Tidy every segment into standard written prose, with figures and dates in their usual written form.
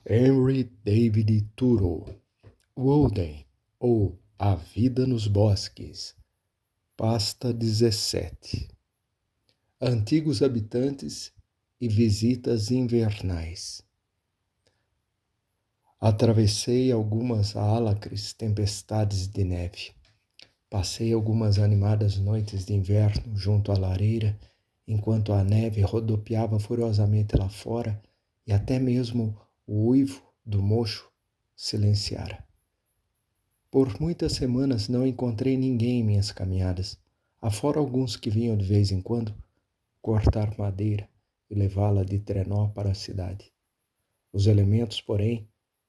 Henry David Thoreau, Walden, ou A Vida nos Bosques, pasta 17. Antigos habitantes e visitas invernais. Atravessei algumas álacres tempestades de neve. Passei algumas animadas noites de inverno junto à lareira, enquanto a neve rodopiava furiosamente lá fora e até mesmo o uivo do mocho silenciara. Por muitas semanas não encontrei ninguém em minhas caminhadas, afora alguns que vinham de vez em quando cortar madeira e levá-la de trenó para a cidade. Os elementos, porém,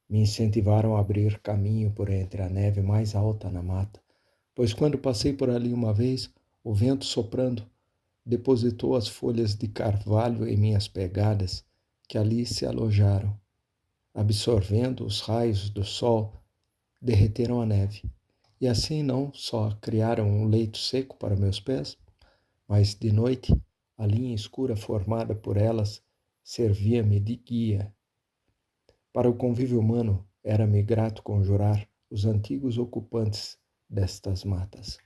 me incentivaram a abrir caminho por entre a neve mais alta na mata, pois quando passei por ali uma vez, o vento soprando depositou as folhas de carvalho em minhas pegadas, que ali se alojaram. Absorvendo os raios do sol, derreteram a neve, e assim não só criaram um leito seco para meus pés, mas de noite a linha escura formada por elas servia-me de guia. Para o convívio humano, era-me grato conjurar os antigos ocupantes destas matas.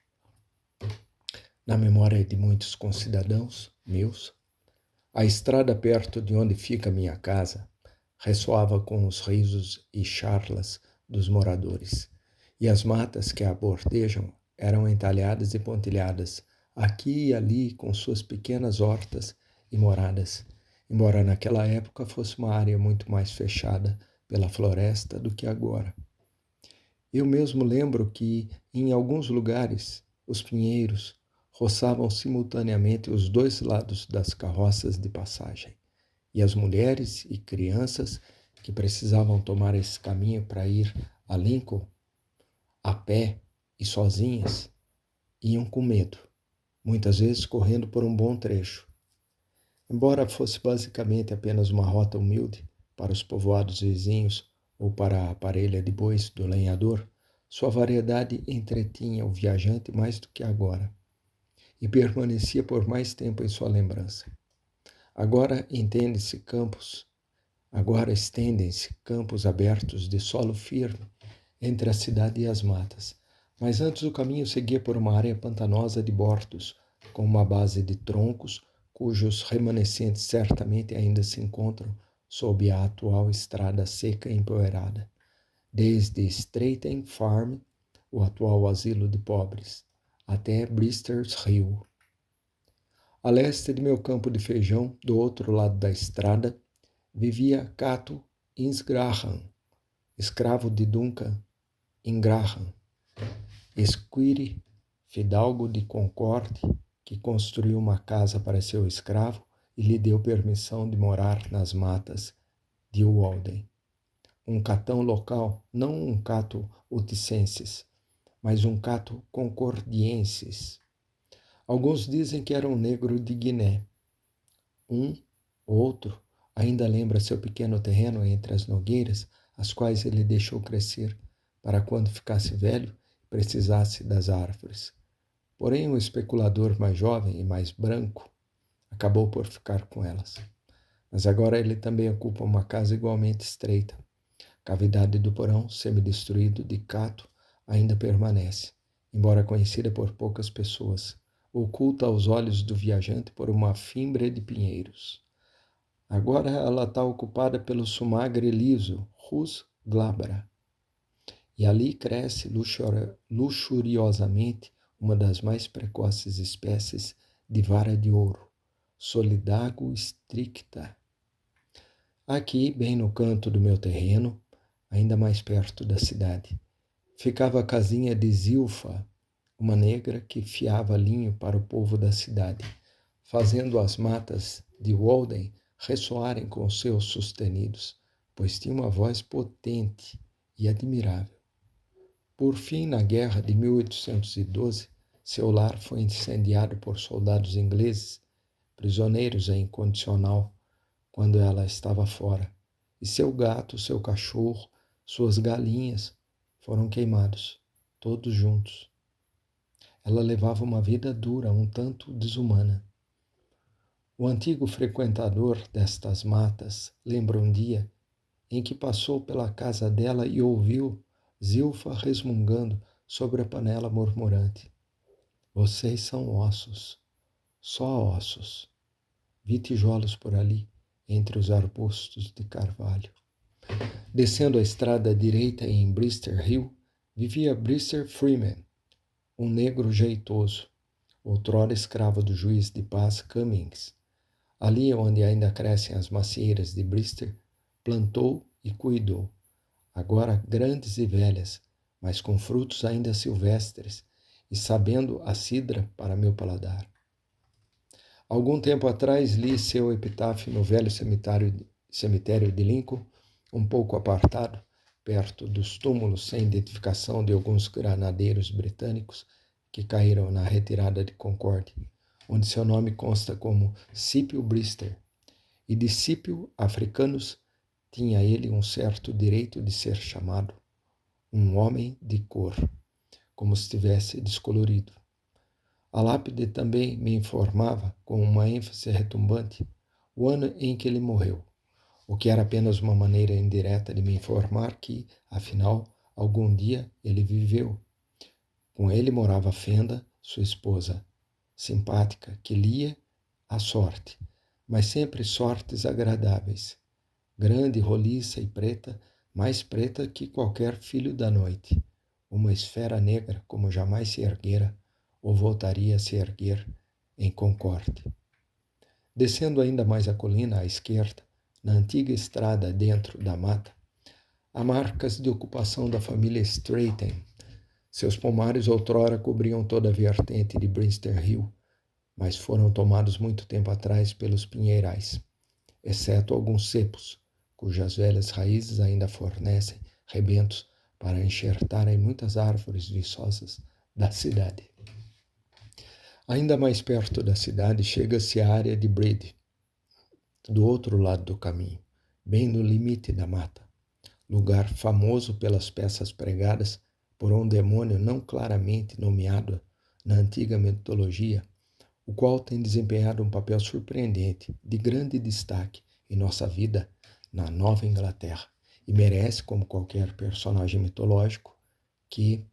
Na memória de muitos concidadãos meus, a estrada perto de onde fica minha casa ressoava com os risos e charlas dos moradores, e as matas que a bordejam eram entalhadas e pontilhadas, aqui e ali com suas pequenas hortas e moradas, embora naquela época fosse uma área muito mais fechada pela floresta do que agora. Eu mesmo lembro que, em alguns lugares, os pinheiros roçavam simultaneamente os dois lados das carroças de passagem, e as mulheres e crianças que precisavam tomar esse caminho para ir a Lincoln, a pé e sozinhas, iam com medo, muitas vezes correndo por um bom trecho. Embora fosse basicamente apenas uma rota humilde para os povoados vizinhos ou para a parelha de bois do lenhador, sua variedade entretinha o viajante mais do que agora, e permanecia por mais tempo em sua lembrança. Agora estendem-se campos abertos de solo firme entre a cidade e as matas, mas antes o caminho seguia por uma área pantanosa de bordos, com uma base de troncos cujos remanescentes certamente ainda se encontram sob a atual estrada seca e empoeirada, desde Stratton Farm, o atual asilo de pobres, até Bristers Hill. A leste de meu campo de feijão, do outro lado da estrada, vivia Cato Ingraham, escravo de Duncan Ingraham, esquire, fidalgo de Concorde, que construiu uma casa para seu escravo e lhe deu permissão de morar nas matas de Walden. Um catão local, não um cato uticensis, mas um cato concordiensis. Alguns dizem que era um negro de Guiné. Outro ainda lembra seu pequeno terreno entre as nogueiras, as quais ele deixou crescer para quando ficasse velho e precisasse das árvores. Porém, o especulador mais jovem e mais branco acabou por ficar com elas. Mas agora ele também ocupa uma casa igualmente estreita. A cavidade do porão, semi-destruído de Cato, ainda permanece, embora conhecida por poucas pessoas, oculta aos olhos do viajante por uma fimbre de pinheiros. Agora ela está ocupada pelo sumagre liso, Rus glabra, e ali cresce luxuriosamente uma das mais precoces espécies de vara de ouro, Solidago stricta. Aqui, bem no canto do meu terreno, ainda mais perto da cidade, ficava a casinha de Zilfa, uma negra que fiava linho para o povo da cidade, fazendo as matas de Walden ressoarem com seus sustenidos, pois tinha uma voz potente e admirável. Por fim, na guerra de 1812, seu lar foi incendiado por soldados ingleses, prisioneiros em condicional, quando ela estava fora, e seu gato, seu cachorro, suas galinhas foram queimados, todos juntos. Ela levava uma vida dura, um tanto desumana. O antigo frequentador destas matas lembra um dia, em que passou pela casa dela e ouviu Zilfa resmungando sobre a panela murmurante. Vocês são ossos, só ossos. Vi tijolos por ali, entre os arbustos de carvalho. Descendo a estrada direita em Brister Hill, vivia Brister Freeman, um negro jeitoso, outrora escravo do juiz de paz Cummings. Ali onde ainda crescem as macieiras de Brister, plantou e cuidou, agora grandes e velhas, mas com frutos ainda silvestres, e sabendo a cidra para meu paladar. Algum tempo atrás li seu epitáfio no velho cemitério de Lincoln, um pouco apartado, perto dos túmulos sem identificação de alguns granadeiros britânicos que caíram na retirada de Concorde, onde seu nome consta como Scipio Brister, e de Scipio africanos tinha ele um certo direito de ser chamado um homem de cor, como se estivesse descolorido. A lápide também me informava, com uma ênfase retumbante, o ano em que ele morreu, o que era apenas uma maneira indireta de me informar que, afinal, algum dia ele viveu. Com ele morava Fenda, sua esposa, simpática, que lia a sorte, mas sempre sortes agradáveis. Grande, roliça e preta, mais preta que qualquer filho da noite. Uma esfera negra como jamais se erguera, ou voltaria a se erguer em Concorde. Descendo ainda mais a colina à esquerda, na antiga estrada dentro da mata, há marcas de ocupação da família Straighten. Seus pomares outrora cobriam toda a vertente de Brister Hill, mas foram tomados muito tempo atrás pelos pinheirais, exceto alguns cepos, cujas velhas raízes ainda fornecem rebentos para enxertarem muitas árvores viçosas da cidade. Ainda mais perto da cidade chega-se à área de Brede, do outro lado do caminho, bem no limite da mata, lugar famoso pelas peças pregadas por um demônio não claramente nomeado na antiga mitologia, o qual tem desempenhado um papel surpreendente, de grande destaque em nossa vida na Nova Inglaterra, e merece, como qualquer personagem mitológico, que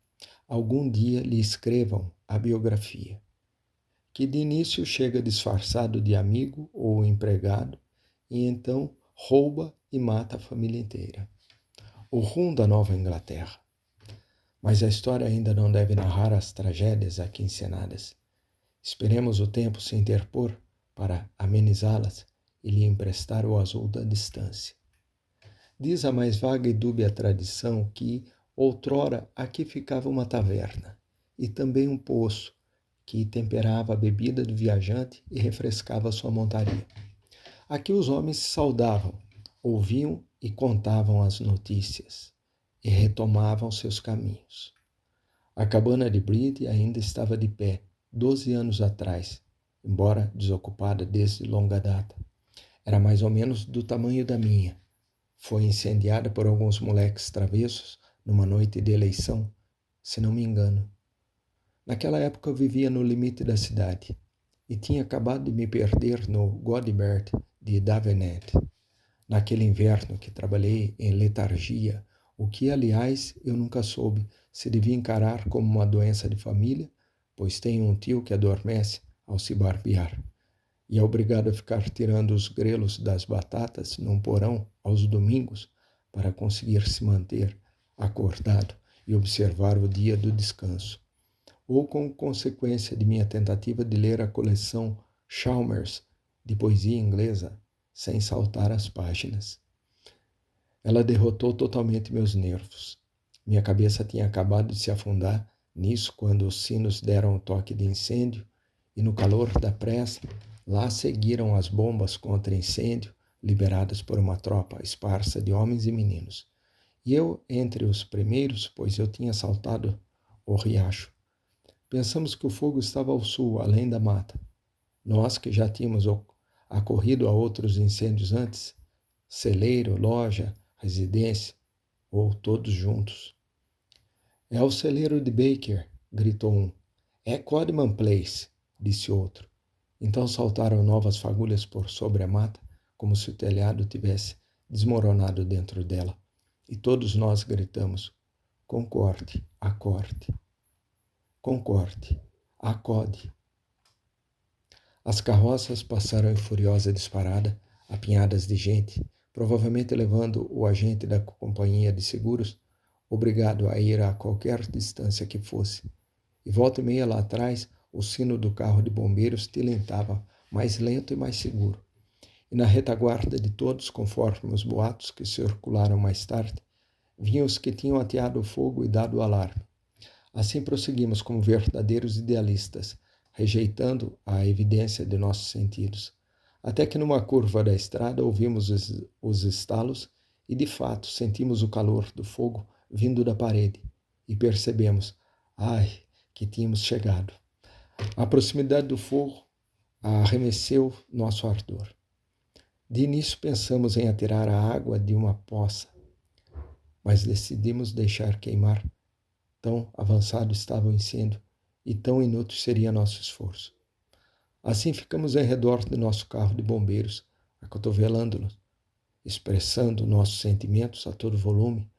algum dia lhe escrevam a biografia, que de início chega disfarçado de amigo ou empregado e então rouba e mata a família inteira. O rum da Nova Inglaterra. Mas a história ainda não deve narrar as tragédias aqui encenadas. Esperemos o tempo se interpor para amenizá-las e lhe emprestar o azul da distância. Diz a mais vaga e dúbia tradição que, outrora, aqui ficava uma taverna e também um poço que temperava a bebida do viajante e refrescava sua montaria. Aqui os homens se saudavam, ouviam e contavam as notícias e retomavam seus caminhos. A cabana de Brede ainda estava de pé 12 anos atrás, embora desocupada desde longa data. Era mais ou menos do tamanho da minha. Foi incendiada por alguns moleques travessos numa noite de eleição, se não me engano. Naquela época eu vivia no limite da cidade e tinha acabado de me perder no Godibert de Davenant, naquele inverno que trabalhei em letargia, o que, aliás, eu nunca soube se devia encarar como uma doença de família, pois tenho um tio que adormece ao se barbear e é obrigado a ficar tirando os grelos das batatas num porão aos domingos para conseguir se manter acordado e observar o dia do descanso, ou com consequência de minha tentativa de ler a coleção Chalmers de poesia inglesa sem saltar as páginas. Ela derrotou totalmente meus nervos. Minha cabeça tinha acabado de se afundar nisso quando os sinos deram o toque de incêndio e, no calor da pressa, lá seguiram as bombas contra incêndio liberadas por uma tropa esparsa de homens e meninos. E eu entre os primeiros, pois eu tinha saltado o riacho. Pensamos que o fogo estava ao sul, além da mata. Nós que já tínhamos acorrido a outros incêndios antes, celeiro, loja, residência, ou todos juntos. É o celeiro de Baker, gritou um. É Codman Place, disse outro. Então saltaram novas fagulhas por sobre a mata, como se o telhado tivesse desmoronado dentro dela. E todos nós gritamos: concorde, acorde, concorde, acode. As carroças passaram em furiosa disparada, apinhadas de gente, provavelmente levando o agente da companhia de seguros, obrigado a ir a qualquer distância que fosse. E volta e meia lá atrás, o sino do carro de bombeiros tilintava, mais lento e mais seguro. E na retaguarda de todos, conforme os boatos que circularam mais tarde, vinham os que tinham ateado o fogo e dado o alarme. Assim prosseguimos como verdadeiros idealistas, rejeitando a evidência de nossos sentidos. Até que numa curva da estrada ouvimos os estalos e, de fato, sentimos o calor do fogo vindo da parede e percebemos, que tínhamos chegado. A proximidade do fogo arremesseu nosso ardor. De início pensamos em atirar a água de uma poça, mas decidimos deixar queimar. Tão avançado estava o incêndio e tão inútil seria nosso esforço. Assim ficamos em redor de nosso carro de bombeiros, acotovelando-nos, expressando nossos sentimentos a todo volume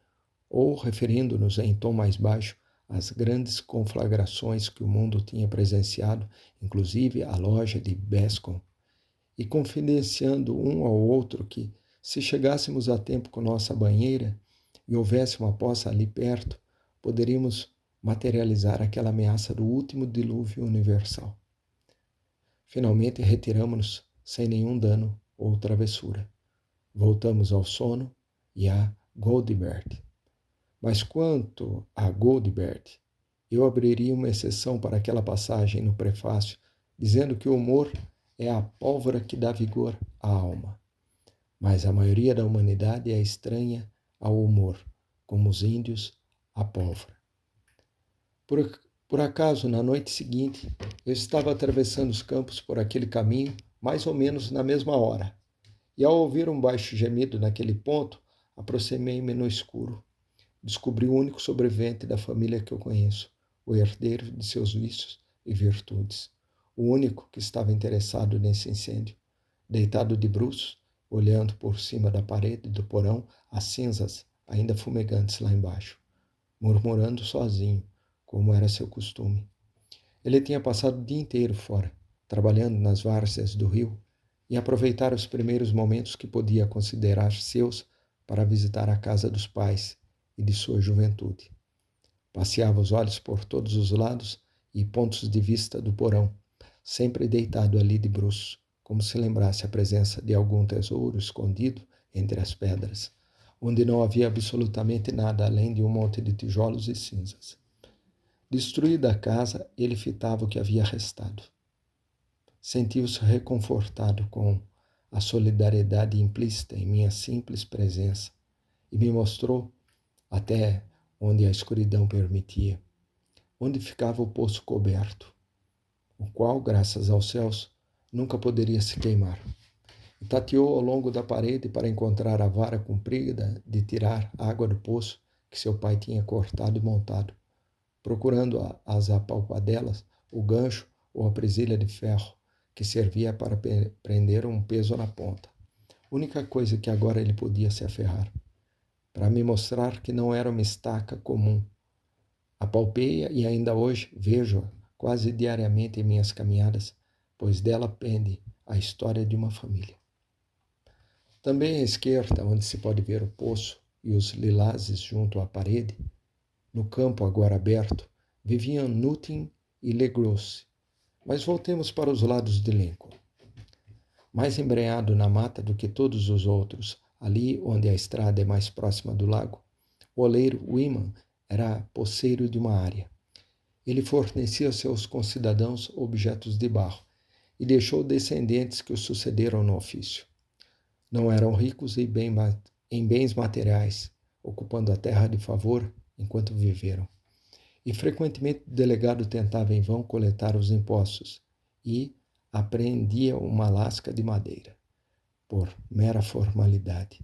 ou referindo-nos em tom mais baixo às grandes conflagrações que o mundo tinha presenciado, inclusive a loja de Bescom, e confidenciando um ao outro que, se chegássemos a tempo com nossa banheira e houvesse uma poça ali perto, poderíamos materializar aquela ameaça do último dilúvio universal. Finalmente retiramos-nos sem nenhum dano ou travessura. Voltamos ao sono e a Goldbert. Mas quanto a Goldbert, eu abriria uma exceção para aquela passagem no prefácio, dizendo que o humor é a pólvora que dá vigor à alma. Mas a maioria da humanidade é estranha ao humor, como os índios à pólvora. Por acaso, na noite seguinte, eu estava atravessando os campos por aquele caminho, mais ou menos na mesma hora, e ao ouvir um baixo gemido naquele ponto, aproximei-me no escuro. Descobri o único sobrevivente da família que eu conheço, o herdeiro de seus vícios e virtudes, o único que estava interessado nesse incêndio, deitado de bruços, olhando por cima da parede do porão as cinzas ainda fumegantes lá embaixo, murmurando sozinho, como era seu costume. Ele tinha passado o dia inteiro fora, trabalhando nas várzeas do rio, e aproveitara os primeiros momentos que podia considerar seus para visitar a casa dos pais e de sua juventude. Passeava os olhos por todos os lados e pontos de vista do porão, sempre deitado ali de bruços, como se lembrasse a presença de algum tesouro escondido entre as pedras, onde não havia absolutamente nada além de um monte de tijolos e cinzas. Destruída a casa, ele fitava o que havia restado. Sentiu-se reconfortado com a solidariedade implícita em minha simples presença e me mostrou, até onde a escuridão permitia, onde ficava o poço coberto, o qual, graças aos céus, nunca poderia se queimar. E tateou ao longo da parede para encontrar a vara comprida de tirar água do poço que seu pai tinha cortado e montado, procurando as apalpadelas, o gancho ou a presilha de ferro que servia para prender um peso na ponta. Única coisa que agora ele podia se aferrar, para me mostrar que não era uma estaca comum. Apalpei-a e ainda hoje vejo-a quase diariamente em minhas caminhadas, pois dela pende a história de uma família. Também à esquerda, onde se pode ver o poço e os lilazes junto à parede, no campo agora aberto, viviam Nutin e Legros. Mas voltemos para os lados de Lincoln. Mais embrenhado na mata do que todos os outros, ali onde a estrada é mais próxima do lago, o oleiro Wiman era poceiro de uma área. Ele fornecia aos seus concidadãos objetos de barro e deixou descendentes que o sucederam no ofício. Não eram ricos em bens materiais, ocupando a terra de favor enquanto viveram. E frequentemente o delegado tentava em vão coletar os impostos e apreendia uma lasca de madeira, por mera formalidade,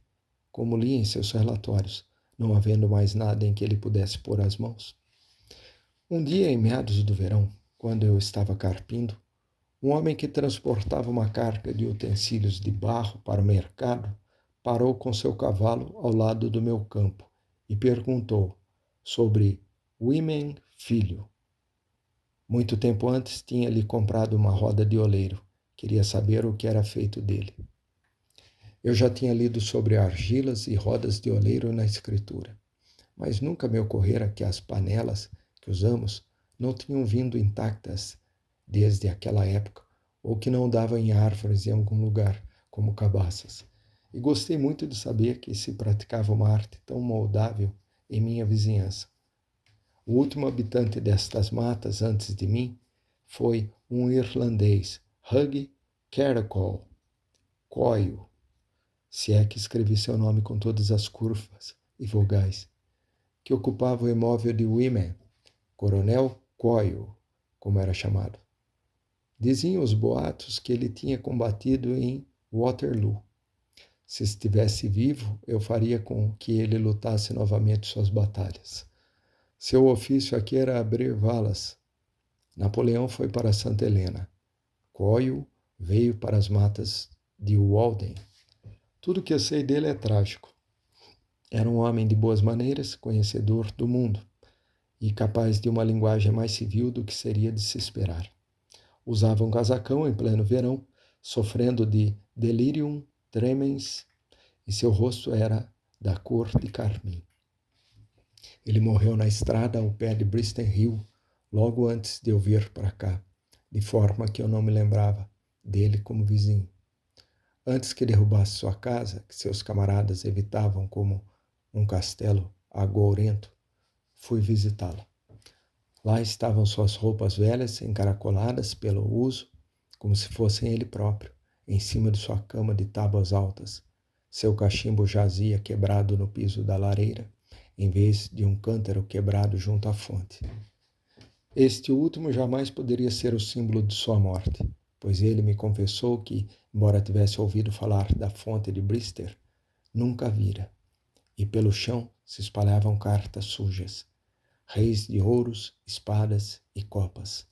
como lia em seus relatórios, não havendo mais nada em que ele pudesse pôr as mãos. Um dia, em meados do verão, quando eu estava carpindo, um homem que transportava uma carga de utensílios de barro para o mercado parou com seu cavalo ao lado do meu campo e perguntou sobre Women Filho. Muito tempo antes tinha-lhe comprado uma roda de oleiro. Queria saber o que era feito dele. Eu já tinha lido sobre argilas e rodas de oleiro na escritura, mas nunca me ocorrera que as panelas que usamos não tinham vindo intactas desde aquela época, ou que não davam em árvores em algum lugar, como cabaças. E gostei muito de saber que se praticava uma arte tão moldável em minha vizinhança. O último habitante destas matas antes de mim foi um irlandês, Hugh Caracol Coyle, se é que escrevi seu nome com todas as curvas e vogais, que ocupava o imóvel de Women, Coronel Coyle, como era chamado. Diziam os boatos que ele tinha combatido em Waterloo. Se estivesse vivo, eu faria com que ele lutasse novamente suas batalhas. Seu ofício aqui era abrir valas. Napoleão foi para Santa Helena. Coyle veio para as matas de Walden. Tudo que eu sei dele é trágico. Era um homem de boas maneiras, conhecedor do mundo e capaz de uma linguagem mais civil do que seria de se esperar. Usava um casacão em pleno verão, sofrendo de delirium tremens, e seu rosto era da cor de carmim. Ele morreu na estrada ao pé de Bristol Hill, logo antes de eu vir para cá, de forma que eu não me lembrava dele como vizinho. Antes que derrubasse sua casa, que seus camaradas evitavam como um castelo agourento, fui visitá-la. Lá estavam suas roupas velhas, encaracoladas pelo uso, como se fossem ele próprio, em cima de sua cama de tábuas altas. Seu cachimbo jazia quebrado no piso da lareira, em vez de um cântaro quebrado junto à fonte. Este último jamais poderia ser o símbolo de sua morte, pois ele me confessou que, embora tivesse ouvido falar da fonte de Bristol, nunca a vira, e pelo chão se espalhavam cartas sujas, reis de ouros, espadas e copas.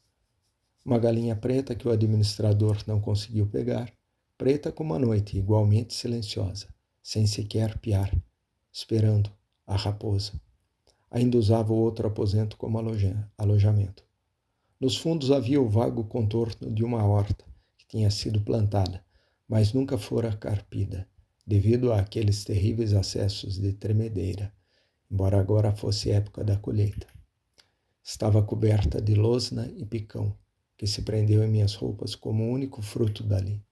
Uma galinha preta que o administrador não conseguiu pegar, preta como a noite, igualmente silenciosa, sem sequer piar, esperando a raposa. Ainda usava o outro aposento como alojamento. Nos fundos havia o vago contorno de uma horta que tinha sido plantada, mas nunca fora carpida, devido àqueles terríveis acessos de tremedeira, embora agora fosse época da colheita. Estava coberta de losna e picão, que se prendeu em minhas roupas como o único fruto dali.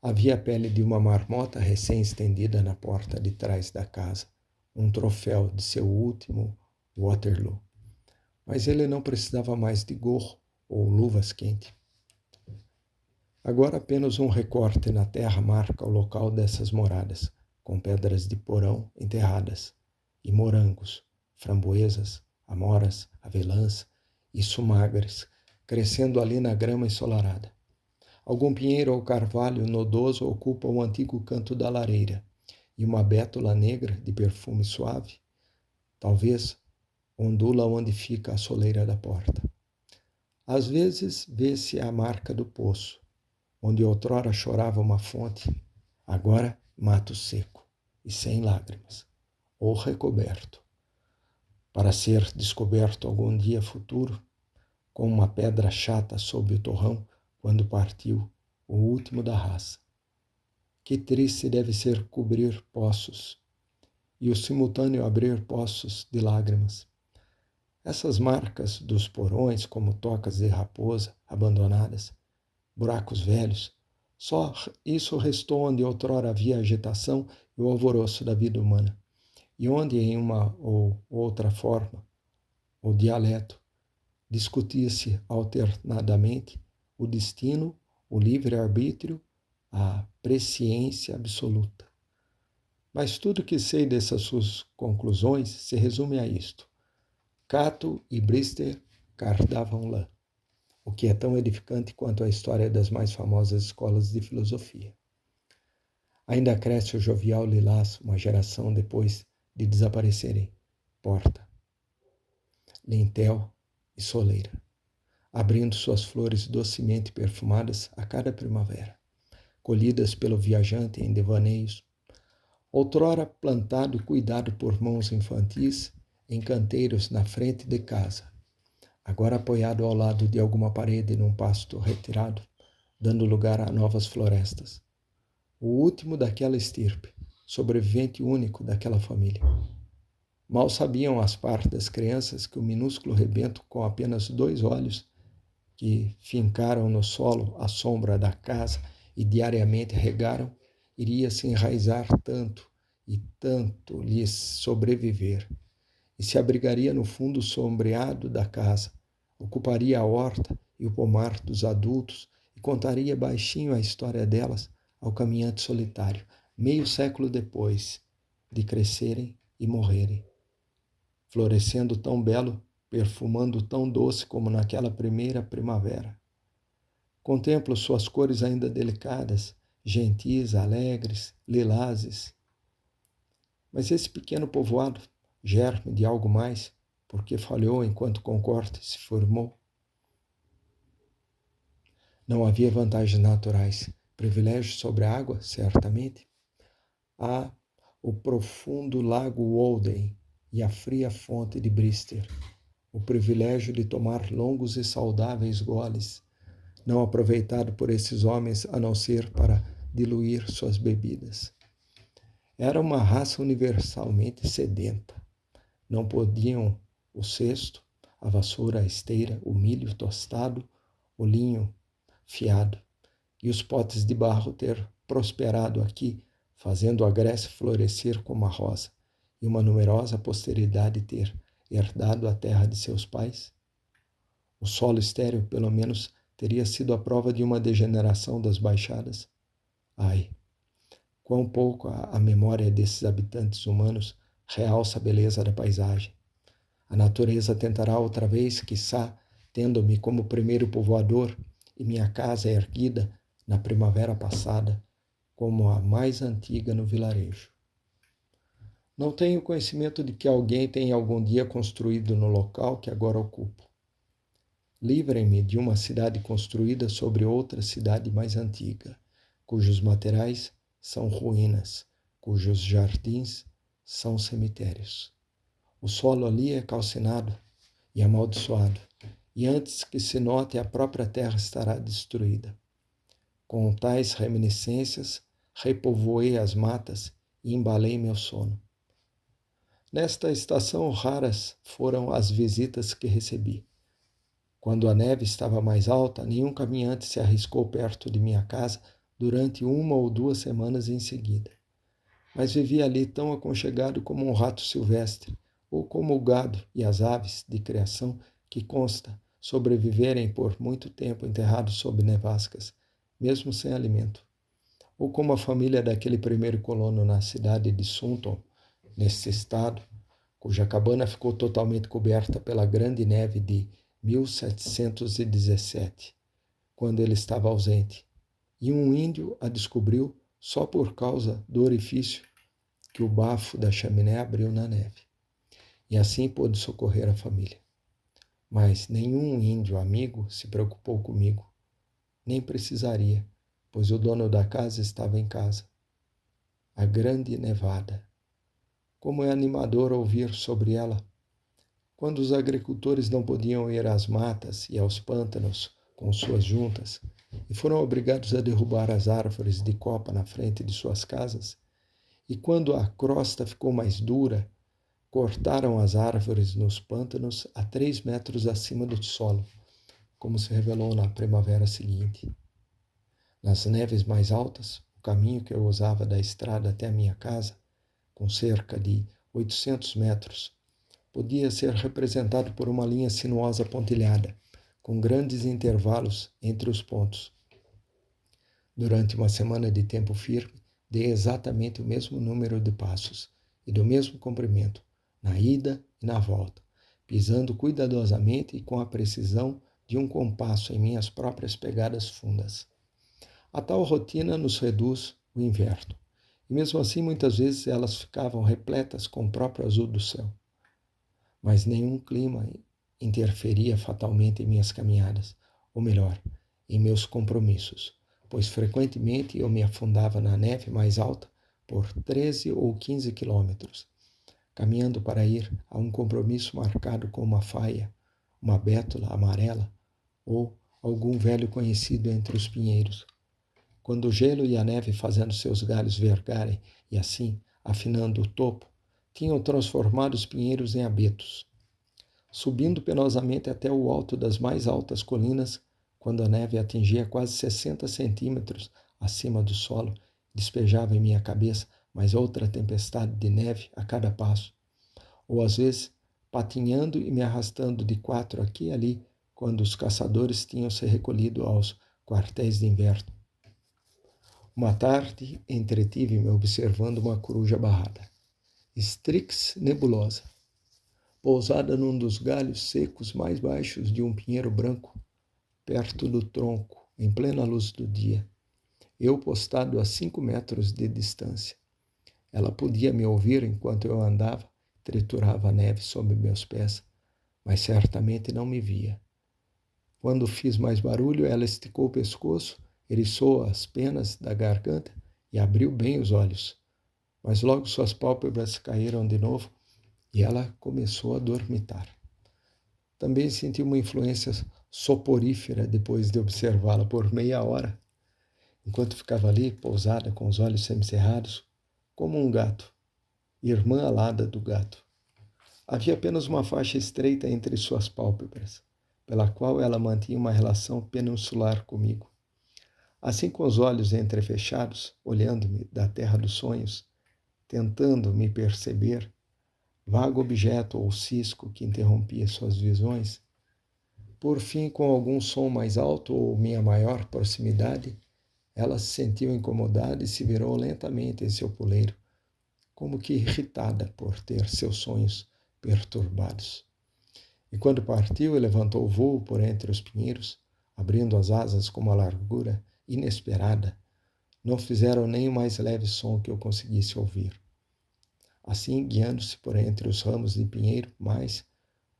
Havia a pele de uma marmota recém-estendida na porta de trás da casa, um troféu de seu último Waterloo. Mas ele não precisava mais de gorro ou luvas quentes. Agora apenas um recorte na terra marca o local dessas moradas, com pedras de porão enterradas, e morangos, framboesas, amoras, avelãs e sumagres, crescendo ali na grama ensolarada. Algum pinheiro ou carvalho nodoso ocupa o antigo canto da lareira, e uma bétula negra de perfume suave, talvez, ondula onde fica a soleira da porta. Às vezes vê-se a marca do poço, onde outrora chorava uma fonte, agora mato seco e sem lágrimas, ou recoberto, para ser descoberto algum dia futuro, com uma pedra chata sob o torrão quando partiu o último da raça. Que triste deve ser cobrir poços, e o simultâneo abrir poços de lágrimas. Essas marcas dos porões, como tocas de raposa abandonadas, buracos velhos, só isso restou onde outrora havia agitação e o alvoroço da vida humana, e onde, em uma ou outra forma, o dialeto, discutia-se alternadamente o destino, o livre-arbítrio, a presciência absoluta. Mas tudo que sei dessas suas conclusões se resume a isto. Cato e Bristol cardavam lã, o que é tão edificante quanto a história das mais famosas escolas de filosofia. Ainda cresce o jovial lilás uma geração depois de desaparecerem Porta, Lintel e Soleira, abrindo suas flores docemente perfumadas a cada primavera, colhidas pelo viajante em devaneios, outrora plantado e cuidado por mãos infantis em canteiros na frente de casa, agora apoiado ao lado de alguma parede num pasto retirado, dando lugar a novas florestas. O último daquela estirpe, sobrevivente único daquela família. Mal sabiam as pardas crianças que o minúsculo rebento com apenas 2 olhos, que fincaram no solo à sombra da casa e diariamente regaram, iria se enraizar tanto e tanto lhes sobreviver, e se abrigaria no fundo sombreado da casa, ocuparia a horta e o pomar dos adultos e contaria baixinho a história delas ao caminhante solitário, meio século depois de crescerem e morrerem, florescendo tão belo, perfumando tão doce como naquela primeira primavera. Contemplo suas cores ainda delicadas, gentis, alegres, lilazes. Mas esse pequeno povoado, germe de algo mais, porque falhou enquanto Concórdia se formou. Não havia vantagens naturais, privilégios sobre a água, certamente. Há o profundo lago Walden e a fria fonte de Brister, o privilégio de tomar longos e saudáveis goles, não aproveitado por esses homens a não ser para diluir suas bebidas. Era uma raça universalmente sedenta. Não podiam o cesto, a vassoura, a esteira, o milho tostado, o linho fiado e os potes de barro ter prosperado aqui, fazendo a Grécia florescer como a rosa, e uma numerosa posteridade ter herdado a terra de seus pais? O solo estéril, pelo menos, teria sido a prova de uma degeneração das baixadas. Ai, quão pouco a memória desses habitantes humanos realça a beleza da paisagem. A natureza tentará outra vez, quiçá, tendo-me como primeiro povoador e minha casa erguida na primavera passada, como a mais antiga no vilarejo. Não tenho conhecimento de que alguém tenha algum dia construído no local que agora ocupo. Livrem-me de uma cidade construída sobre outra cidade mais antiga, cujos materiais são ruínas, cujos jardins são cemitérios. O solo ali é calcinado e amaldiçoado, e antes que se note, a própria terra estará destruída. Com tais reminiscências, repovoei as matas e embalei meu sono. Nesta estação, raras foram as visitas que recebi. Quando a neve estava mais alta, nenhum caminhante se arriscou perto de minha casa durante 1 ou 2 semanas em seguida. Mas vivia ali tão aconchegado como um rato silvestre, ou como o gado e as aves de criação que consta sobreviverem por muito tempo enterrados sob nevascas, mesmo sem alimento. Ou como a família daquele primeiro colono na cidade de Sunton, nesse estado, cuja cabana ficou totalmente coberta pela grande neve de 1717, quando ele estava ausente, e um índio a descobriu só por causa do orifício que o bafo da chaminé abriu na neve. E assim pôde socorrer a família. Mas nenhum índio amigo se preocupou comigo, nem precisaria, pois o dono da casa estava em casa. A grande nevada. Como é animador ouvir sobre ela. Quando os agricultores não podiam ir às matas e aos pântanos com suas juntas e foram obrigados a derrubar as árvores de copa na frente de suas casas, e quando a crosta ficou mais dura, cortaram as árvores nos pântanos a 3 metros acima do solo, como se revelou na primavera seguinte. Nas neves mais altas, o caminho que eu usava da estrada até a minha casa, com cerca de 800 metros, podia ser representado por uma linha sinuosa pontilhada, com grandes intervalos entre os pontos. Durante uma semana de tempo firme, dei exatamente o mesmo número de passos e do mesmo comprimento, na ida e na volta, pisando cuidadosamente e com a precisão de um compasso em minhas próprias pegadas fundas. A tal rotina nos reduz o inverno, e mesmo assim muitas vezes elas ficavam repletas com o próprio azul do céu. Mas nenhum clima interferia fatalmente em minhas caminhadas, ou melhor, em meus compromissos, pois frequentemente eu me afundava na neve mais alta por 13 ou 15 quilômetros, caminhando para ir a um compromisso marcado com uma faia, uma bétula amarela ou algum velho conhecido entre os pinheiros. Quando o gelo e a neve, fazendo seus galhos vergarem e assim afinando o topo, tinham transformado os pinheiros em abetos. Subindo penosamente até o alto das mais altas colinas, quando a neve atingia quase 60 centímetros acima do solo, despejava em minha cabeça mais outra tempestade de neve a cada passo, ou às vezes patinhando e me arrastando de 4 aqui e ali, quando os caçadores tinham se recolhido aos quartéis de inverno. Uma tarde entretive-me observando uma coruja barrada, Strix nebulosa, pousada num dos galhos secos mais baixos de um pinheiro branco, perto do tronco, em plena luz do dia, eu postado a 5 metros de distância. Ela podia me ouvir enquanto eu andava, triturava a neve sob meus pés, mas certamente não me via. Quando fiz mais barulho, ela esticou o pescoço, eriçou as penas da garganta e abriu bem os olhos. Mas logo suas pálpebras caíram de novo e ela começou a dormitar. Também senti uma influência soporífera depois de observá-la por meia hora, enquanto ficava ali, pousada, com os olhos semicerrados, como um gato, irmã alada do gato. Havia apenas uma faixa estreita entre suas pálpebras, pela qual ela mantinha uma relação peninsular comigo. Assim, com os olhos entrefechados, olhando-me da terra dos sonhos, tentando me perceber, vago objeto ou cisco que interrompia suas visões, por fim, com algum som mais alto ou minha maior proximidade, ela se sentiu incomodada e se virou lentamente em seu puleiro, como que irritada por ter seus sonhos perturbados. E quando partiu e levantou o vôo por entre os pinheiros, abrindo as asas com uma largura inesperada, não fizeram nem o mais leve som que eu conseguisse ouvir. Assim, guiando-se por entre os ramos de pinheiro, mais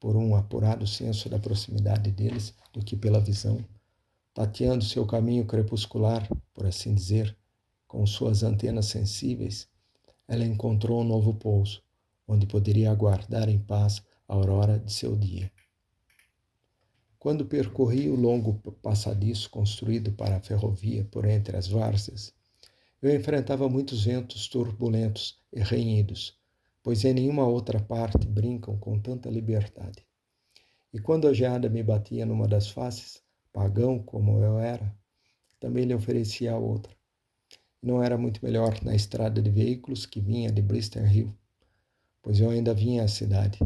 por um apurado senso da proximidade deles do que pela visão, tateando seu caminho crepuscular, por assim dizer, com suas antenas sensíveis, ela encontrou um novo pouso, onde poderia aguardar em paz a aurora de seu dia. Quando percorri o longo passadiço construído para a ferrovia por entre as várzeas, eu enfrentava muitos ventos turbulentos e renhidos, pois em nenhuma outra parte brincam com tanta liberdade. E quando a geada me batia numa das faces, pagão como eu era, também lhe oferecia a outra. Não era muito melhor na estrada de veículos que vinha de Bristol Hill, pois eu ainda vinha à cidade,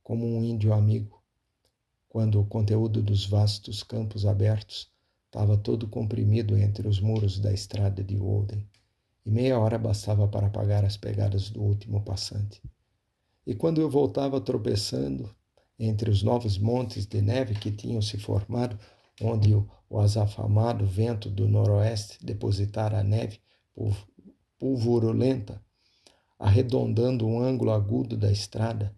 como um índio amigo, quando o conteúdo dos vastos campos abertos estava todo comprimido entre os muros da estrada de Walden, e meia hora bastava para apagar as pegadas do último passante. E quando eu voltava tropeçando entre os novos montes de neve que tinham se formado, onde o azafamado vento do noroeste depositara a neve pulvurulenta, arredondando um ângulo agudo da estrada,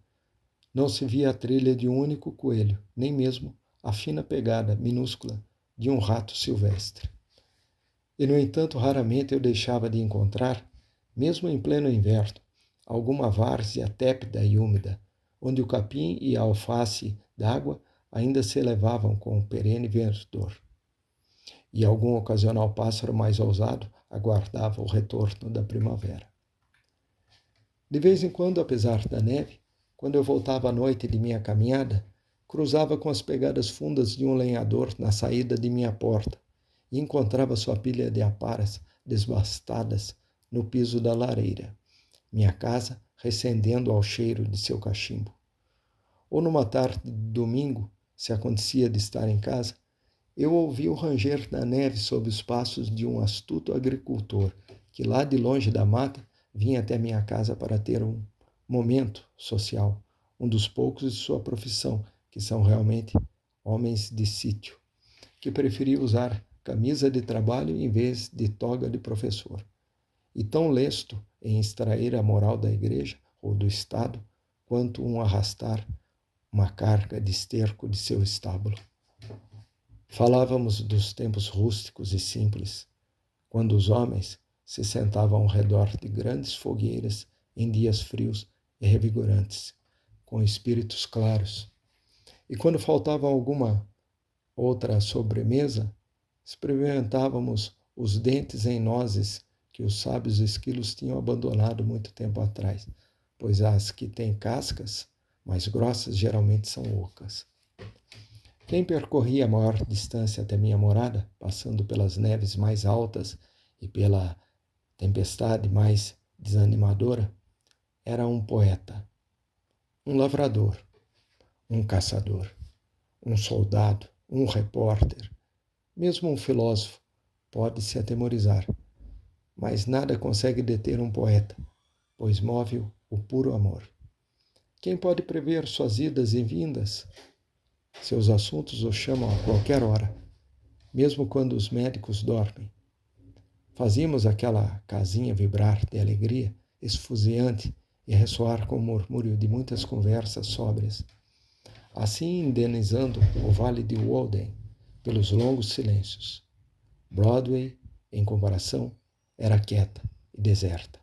não se via a trilha de um único coelho, nem mesmo a fina pegada minúscula de um rato silvestre. E, no entanto, raramente eu deixava de encontrar, mesmo em pleno inverno, alguma várzea tépida e úmida, onde o capim e a alface d'água ainda se elevavam com o perene verdor. E algum ocasional pássaro mais ousado aguardava o retorno da primavera. De vez em quando, apesar da neve, quando eu voltava à noite de minha caminhada, cruzava com as pegadas fundas de um lenhador na saída de minha porta e encontrava sua pilha de aparas desbastadas no piso da lareira, minha casa recendendo ao cheiro de seu cachimbo. Ou numa tarde de domingo, se acontecia de estar em casa, eu ouvia o ranger da neve sob os passos de um astuto agricultor que lá de longe da mata vinha até minha casa para ter um momento social, um dos poucos de sua profissão, que são realmente homens de sítio, que preferia usar camisa de trabalho em vez de toga de professor, e tão lesto em extrair a moral da igreja ou do Estado quanto um arrastar uma carga de esterco de seu estábulo. Falávamos dos tempos rústicos e simples, quando os homens, se sentavam ao redor de grandes fogueiras em dias frios e revigorantes, com espíritos claros. E quando faltava alguma outra sobremesa, experimentávamos os dentes em nozes que os sábios esquilos tinham abandonado muito tempo atrás, pois as que têm cascas mais grossas geralmente são ocas. Quem percorria a maior distância até minha morada, passando pelas neves mais altas e pela tempestade mais desanimadora, era um poeta, um lavrador, um caçador, um soldado, um repórter, mesmo um filósofo pode se atemorizar, mas nada consegue deter um poeta, pois move o puro amor. Quem pode prever suas idas e vindas? Seus assuntos o chamam a qualquer hora, mesmo quando os médicos dormem. Fazíamos aquela casinha vibrar de alegria esfuziante e ressoar com o murmúrio de muitas conversas sóbrias, assim indenizando o vale de Walden pelos longos silêncios. Broadway, em comparação, era quieta e deserta.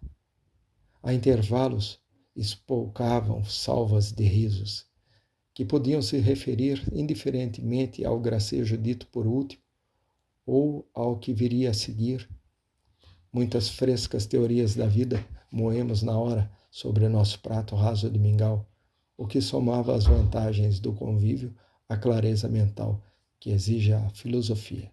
A intervalos espoucavam salvas de risos, que podiam se referir indiferentemente ao gracejo dito por último ou ao que viria a seguir. Muitas frescas teorias da vida moemos na hora sobre nosso prato raso de mingau, o que somava as vantagens do convívio à clareza mental que exige a filosofia.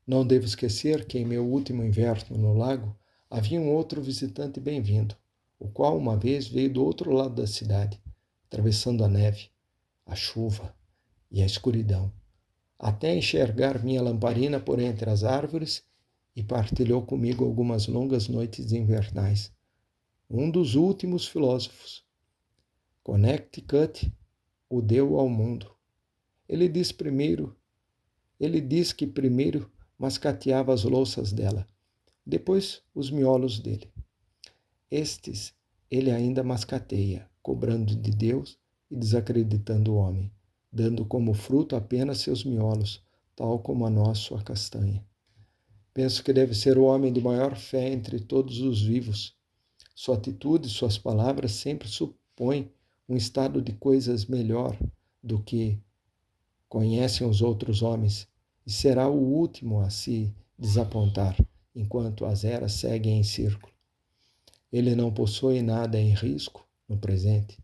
Não devo esquecer que em meu último inverno no lago havia um outro visitante bem-vindo, o qual uma vez veio do outro lado da cidade, atravessando a neve, a chuva e a escuridão, até enxergar minha lamparina por entre as árvores e partilhou comigo algumas longas noites invernais. Um dos últimos filósofos. Connecticut o deu ao mundo. Ele diz que primeiro mascateava as louças dela, depois os miolos dele. Estes ele ainda mascateia, cobrando de Deus e desacreditando o homem, dando como fruto apenas seus miolos, tal como a nós sua castanha. Penso que deve ser o homem de maior fé entre todos os vivos. Sua atitude e suas palavras sempre supõem um estado de coisas melhor do que conhecem os outros homens, e será o último a se desapontar, enquanto as eras seguem em círculo. Ele não possui nada em risco no presente,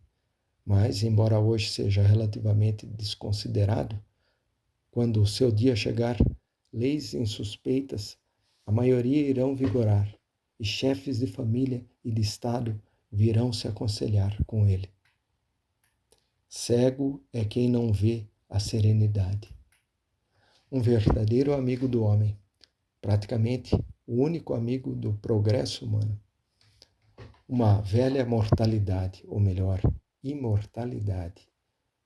mas, embora hoje seja relativamente desconsiderado, quando o seu dia chegar, leis insuspeitas, a maioria irão vigorar, e chefes de família e de Estado virão se aconselhar com ele. Cego é quem não vê a serenidade. Um verdadeiro amigo do homem, praticamente o único amigo do progresso humano. Uma velha mortalidade, ou melhor, imortalidade,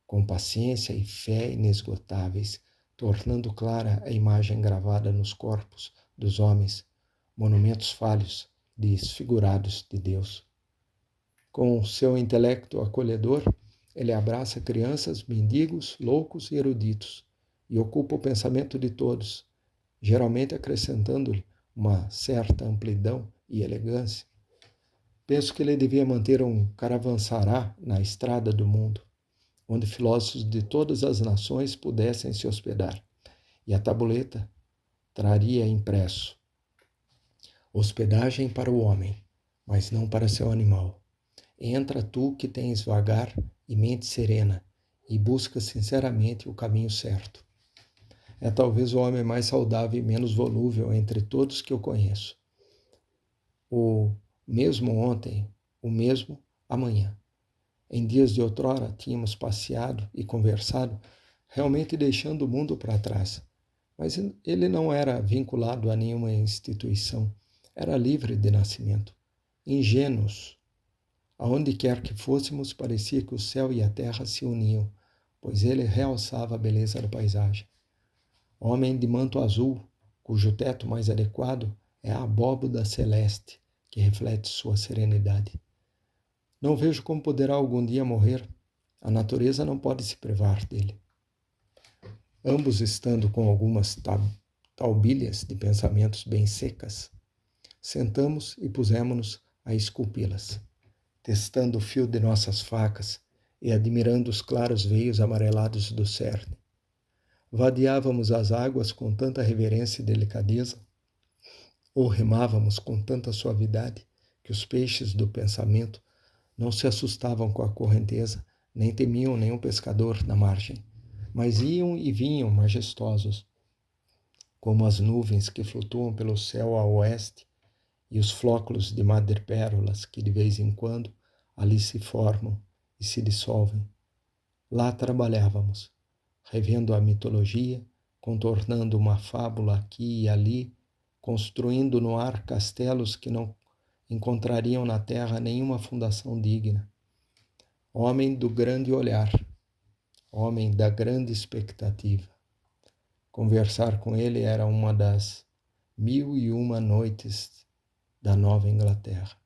com paciência e fé inesgotáveis, tornando clara a imagem gravada nos corpos dos homens, monumentos falhos, desfigurados de Deus. Com seu intelecto acolhedor, ele abraça crianças, mendigos, loucos e eruditos, e ocupa o pensamento de todos, geralmente acrescentando-lhe uma certa amplidão e elegância. Penso que ele devia manter um caravançará na estrada do mundo, onde filósofos de todas as nações pudessem se hospedar, e a tabuleta traria impresso: hospedagem para o homem, mas não para seu animal. Entra tu que tens vagar e mente serena, e busca sinceramente o caminho certo. É talvez o homem mais saudável e menos volúvel entre todos que eu conheço. O mesmo ontem, o mesmo amanhã. Em dias de outrora tínhamos passeado e conversado, realmente deixando o mundo para trás. Mas ele não era vinculado a nenhuma instituição, era livre de nascimento. Ingênuos. Aonde quer que fôssemos, parecia que o céu e a terra se uniam, pois ele realçava a beleza da paisagem. Homem de manto azul, cujo teto mais adequado é a abóboda celeste, que reflete sua serenidade. Não vejo como poderá algum dia morrer. A natureza não pode se privar dele. Ambos estando com algumas taubilhas de pensamentos bem secas, Sentamos e pusemos-nos a esculpi-las, testando o fio de nossas facas e admirando os claros veios amarelados do cerne. Vadeávamos as águas com tanta reverência e delicadeza, ou remávamos com tanta suavidade, que os peixes do pensamento não se assustavam com a correnteza, nem temiam nenhum pescador na margem, mas iam e vinham majestosos, como as nuvens que flutuam pelo céu a oeste e os flóculos de madrepérolas que de vez em quando ali se formam e se dissolvem. Lá trabalhávamos, revendo a mitologia, contornando uma fábula aqui e ali, construindo no ar castelos que não encontrariam na terra nenhuma fundação digna. Homem do grande olhar, homem da grande expectativa. Conversar com ele era uma das 1001 noites da Nova Inglaterra.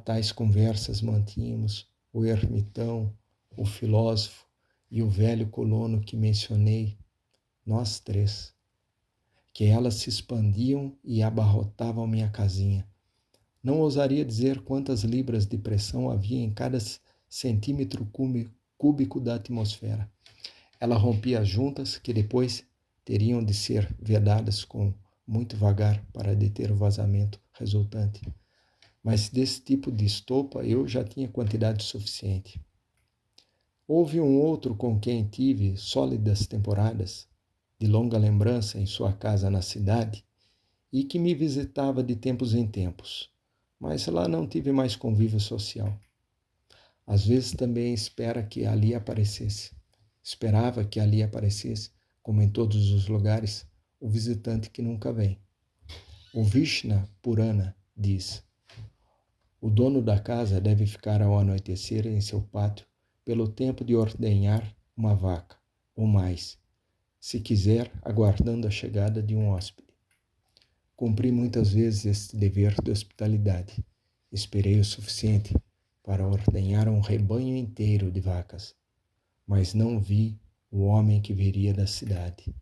Tais conversas mantínhamos o ermitão, o filósofo e o velho colono que mencionei, nós três, que elas se expandiam e abarrotavam minha casinha. Não ousaria dizer quantas libras de pressão havia em cada centímetro cúbico da atmosfera. Ela rompia as juntas que depois teriam de ser vedadas com muito vagar para deter o vazamento resultante. Mas desse tipo de estopa eu já tinha quantidade suficiente. Houve um outro com quem tive sólidas temporadas, de longa lembrança em sua casa na cidade, e que me visitava de tempos em tempos, mas lá não tive mais convívio social. Às vezes também esperava que ali aparecesse, como em todos os lugares, o visitante que nunca vem. O Vishna Purana diz: o dono da casa deve ficar ao anoitecer em seu pátio pelo tempo de ordenhar uma vaca, ou mais, se quiser, aguardando a chegada de um hóspede. Cumpri muitas vezes este dever de hospitalidade. Esperei o suficiente para ordenhar um rebanho inteiro de vacas, mas não vi o homem que viria da cidade.